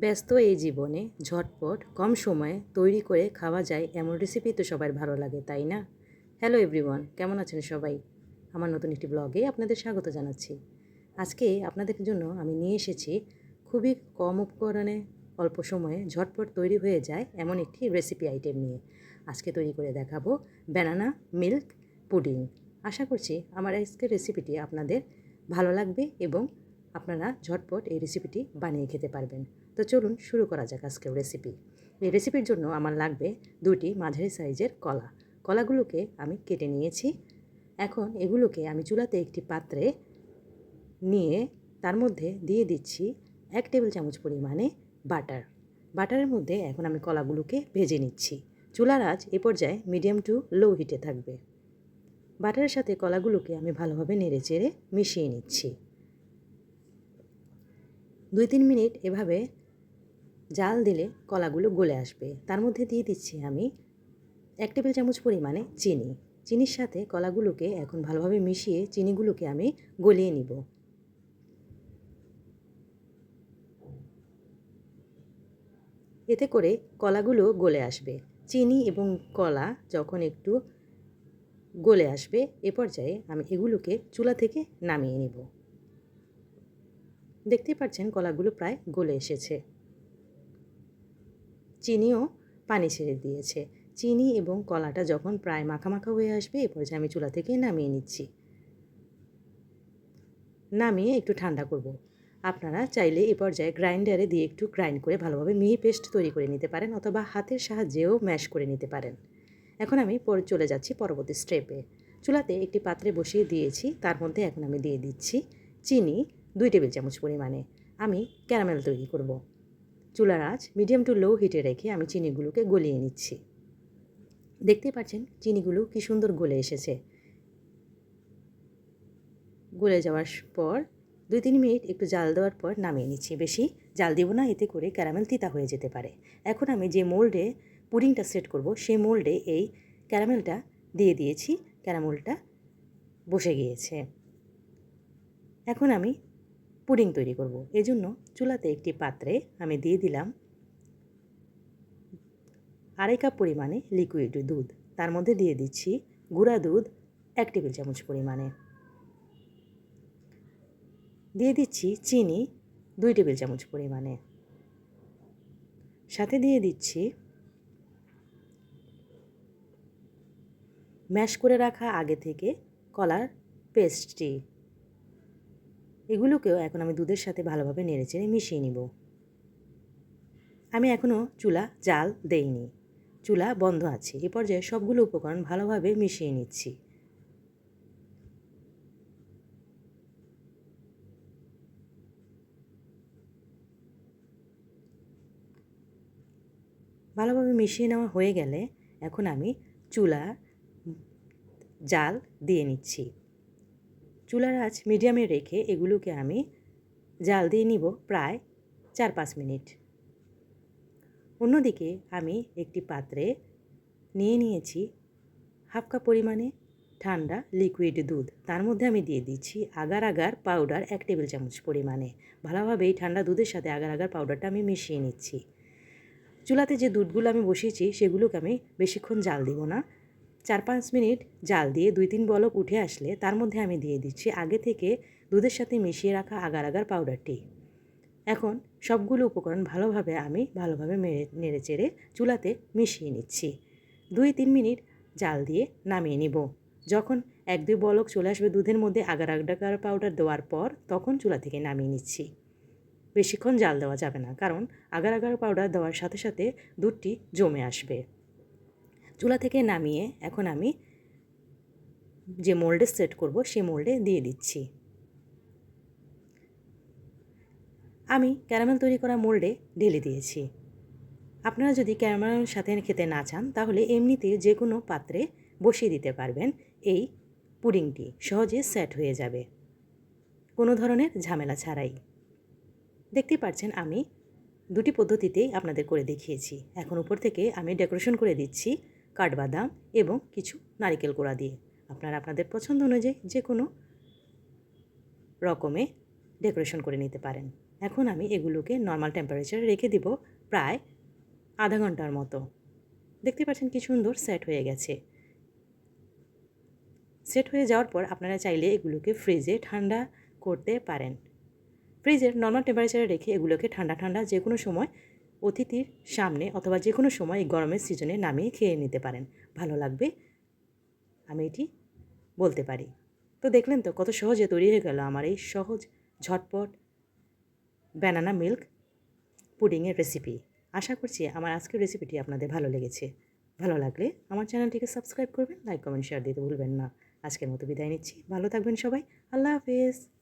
ব্যস্ত এই জীবনে ঝটপট কম সময়ে তৈরি করে খাওয়া যায় এমন রেসিপি তো সবার ভালো লাগে, তাই না? হ্যালো এভরিওয়ান, কেমন আছেন সবাই? আমার নতুন একটি ব্লগে আপনাদের স্বাগত জানাচ্ছি। আজকে আপনাদের জন্য আমি নিয়ে এসেছি খুবই কম উপকরণে অল্প সময়ে ঝটপট তৈরি হয়ে যায় এমন একটি রেসিপি আইটেম নিয়ে। আজকে তৈরি করে দেখাবো ব্যানানা মিল্ক পুডিং। আশা করছি আমার আজকের রেসিপিটি আপনাদের ভালো লাগবে এবং আপনারা ঝটপট এই রেসিপিটি বানিয়ে খেতে পারবেন। তো চলুন শুরু করা যাক আজকের রেসিপি। এই রেসিপির জন্য আমার লাগবে দুটি মাঝারি সাইজের কলা। কলাগুলোকে আমি কেটে নিয়েছি। এখন এগুলোকে আমি চুলাতে একটি পাত্রে নিয়ে তার মধ্যে দিয়ে দিচ্ছি 1 টেবিল চামচ পরিমাণে বাটার। বাটারের মধ্যে এখন আমি কলাগুলোকে ভেজে নিচ্ছি। চুলার আঁচ এ পর্যায়ে মিডিয়াম টু লো হিটে থাকবে। বাটারের সাথে কলাগুলোকে আমি ভালোভাবে নেড়েচেড়ে মিশিয়ে নিচ্ছি। 2-3 মিনিট এভাবে জাল দিলে কলাগুলো গলে আসবে। তার মধ্যে দিয়ে দিচ্ছি আমি 1 টেবিল চামচ পরিমাণে চিনি। চিনির সাথে কলাগুলোকে এখন ভালোভাবে মিশিয়ে চিনিগুলোকে আমি গলিয়ে নিব। এতে করে কলাগুলো গলে আসবে। চিনি এবং কলা যখন একটু গলে আসবে এ পর্যায়ে আমি এগুলোকে চুলা থেকে নামিয়ে নিব। দেখতেই পাচ্ছেন কলাগুলো প্রায় গলে এসেছে। চিনিও পানি ছেড়ে দিয়েছে। চিনি এবং কলাটা যখন প্রায় মাখা হয়ে আসবে এ পর্যায়ে আমি চুলা থেকে নামিয়ে নিচ্ছি। নামিয়ে একটু ঠান্ডা করব। আপনারা চাইলে এ পর্যায়ে গ্রাইন্ডারে দিয়ে একটু গ্রাইন্ড করে ভালোভাবে মিহি পেস্ট তৈরি করে নিতে পারেন অথবা হাতের সাহায্যেও ম্যাশ করে নিতে পারেন। এখন আমি চলে যাচ্ছি পরবর্তী স্টেপে। চুলাতে একটি পাত্রে বসিয়ে দিয়েছি, তার মধ্যে এখন আমি দিয়ে দিচ্ছি চিনি 2 টেবিল চামচ পরিমাণে। আমি ক্যারামেল তৈরি করব। চুলার আঁচ মিডিয়াম টু লো হিটে রেখে আমি চিনিগুলোকে গলিয়ে নিচ্ছি। দেখতেই পাচ্ছেন চিনিগুলো কি সুন্দর গলে এসেছে। গলে যাওয়ার পর 2-3 মিনিট একটু জাল দেওয়ার পর নামিয়ে নিচ্ছি। বেশি জাল দেব না, এতে করে ক্যারামেল তিতা হয়ে যেতে পারে। এখন আমি যে মোল্ডে পুডিংটা সেট করব সেই মোল্ডে এই ক্যারামেলটা দিয়ে দিয়েছি। ক্যারামেলটা বসে গিয়েছে। এখন আমি পুডিং তৈরি করব। এজন্য চুলাতে একটি পাত্রে আমি দিয়ে দিলাম 2.5 কাপ পরিমাণে লিকুইড দুধ। তার মধ্যে দিয়ে দিচ্ছি গুঁড়া দুধ 1 টেবিল চামচ পরিমাণে। দিয়ে দিচ্ছি চিনি 2 টেবিল চামচ পরিমাণে। সাথে দিয়ে দিচ্ছি ম্যাশ করে রাখা আগে থেকে কলার পেস্টটি। এগুলোকেও এখন আমি দুধের সাথে ভালোভাবে নেড়েচেড়ে মিশিয়ে নিব। আমি এখনও চুলা জাল দেইনি, চুলা বন্ধ আছে। এ পর্যায়ে সবগুলো উপকরণ ভালোভাবে মিশিয়ে নিচ্ছি। ভালোভাবে মিশিয়ে নেওয়া হয়ে গেলে এখন আমি চুলা জাল দিয়ে নিচ্ছি। চুলার আঁচ মিডিয়ামে রেখে এগুলোকে আমি জাল দিয়ে নিব প্রায় 4-5 মিনিট। অন্যদিকে আমি একটি পাত্রে নিয়ে নিয়েছি 1/2 কাপ পরিমাণে ঠান্ডা লিকুইড দুধ। তার মধ্যে আমি দিয়ে দিচ্ছি আগার আগার পাউডার 1 টেবিল চামচ পরিমাণে। ভালোভাবে এই ঠান্ডা দুধের সাথে আগার আগার পাউডারটা আমি মিশিয়ে নিচ্ছি। চুলাতে যে দুধগুলো আমি বসিয়েছি সেগুলোকে আমি বেশিক্ষণ জাল দিব না। 4-5 মিনিট জাল দিয়ে 2-3 বলক উঠে আসলে তার মধ্যে আমি দিয়ে দিচ্ছি আগে থেকে দুধের সাথে মিশিয়ে রাখা আগার আগার পাউডারটি। এখন সবগুলো উপকরণ ভালোভাবে নেড়েচেড়ে চুলাতে মিশিয়ে নিচ্ছি। 2-3 মিনিট জাল দিয়ে নামিয়ে নিব। যখন 1-2 বলক চলে আসবে দুধের মধ্যে আগার আগার পাউডার দেওয়ার পর তখন চুলা থেকে নামিয়ে নিচ্ছি। বেশিক্ষণ জাল দেওয়া যাবে না, কারণ আগার আগার পাউডার দেওয়ার সাথে সাথে দুধটি জমে আসবে। চুলা থেকে নামিয়ে এখন আমি যে মোল্ডে সেট করব সেই মোল্ডে দিয়ে দিচ্ছি। আমি ক্যারামেল তৈরি করা মোল্ডে ঢেলে দিয়েছি। আপনারা যদি ক্যারামেলের সাথে খেতে না চান তাহলে এমনিতে যে কোনো পাত্রে বসিয়ে দিতে পারবেন। এই পুডিংটি সহজে সেট হয়ে যাবে কোনো ধরনের ঝামেলা ছাড়াই। দেখতে পাচ্ছেন আমি দুটি পদ্ধতিতেই আপনাদের করে দেখিয়েছি। এখন উপর থেকে আমি ডেকোরেশন করে দিচ্ছি কাঠবাদাম এবং কিছু নারকেল কোড়া দিয়ে। আপনারা আপনাদের পছন্দ অনুযায়ী যে কোনো রকমে ডেকোরেশন করে নিতে পারেন। এখন আমি এগুলোকে নর্মাল টেম্পারেচারে রেখে দিব প্রায় আধা ঘন্টার মতো। দেখতে পাচ্ছেন কি সুন্দর সেট হয়ে গেছে। সেট হয়ে যাওয়ার পর আপনারা চাইলে এগুলোকে ফ্রিজে ঠান্ডা করতে পারেন। ফ্রিজের নর্মাল টেম্পারেচারে রেখে এগুলোকে ঠান্ডা ঠান্ডা যে কোনো সময় অতিথির সামনে অথবা যে কোনো সময় এই গরমের সিজনে নামিয়ে খেয়ে নিতে পারেন, ভালো লাগবে, আমি এটি বলতে পারি। তো দেখলেন তো কত সহজে তৈরি হয়ে গেল আমার এই সহজ ঝটপট ব্যানানা মিল্ক পুডিংয়ের রেসিপি। আশা করছি আমার আজকের রেসিপিটি আপনাদের ভালো লেগেছে। ভালো লাগলে আমার চ্যানেলটিকে সাবস্ক্রাইব করবেন, লাইক কমেন্ট শেয়ার দিতে ভুলবেন না। আজকের মতো বিদায় নিচ্ছি, ভালো থাকবেন সবাই, আল্লাহ হাফেজ।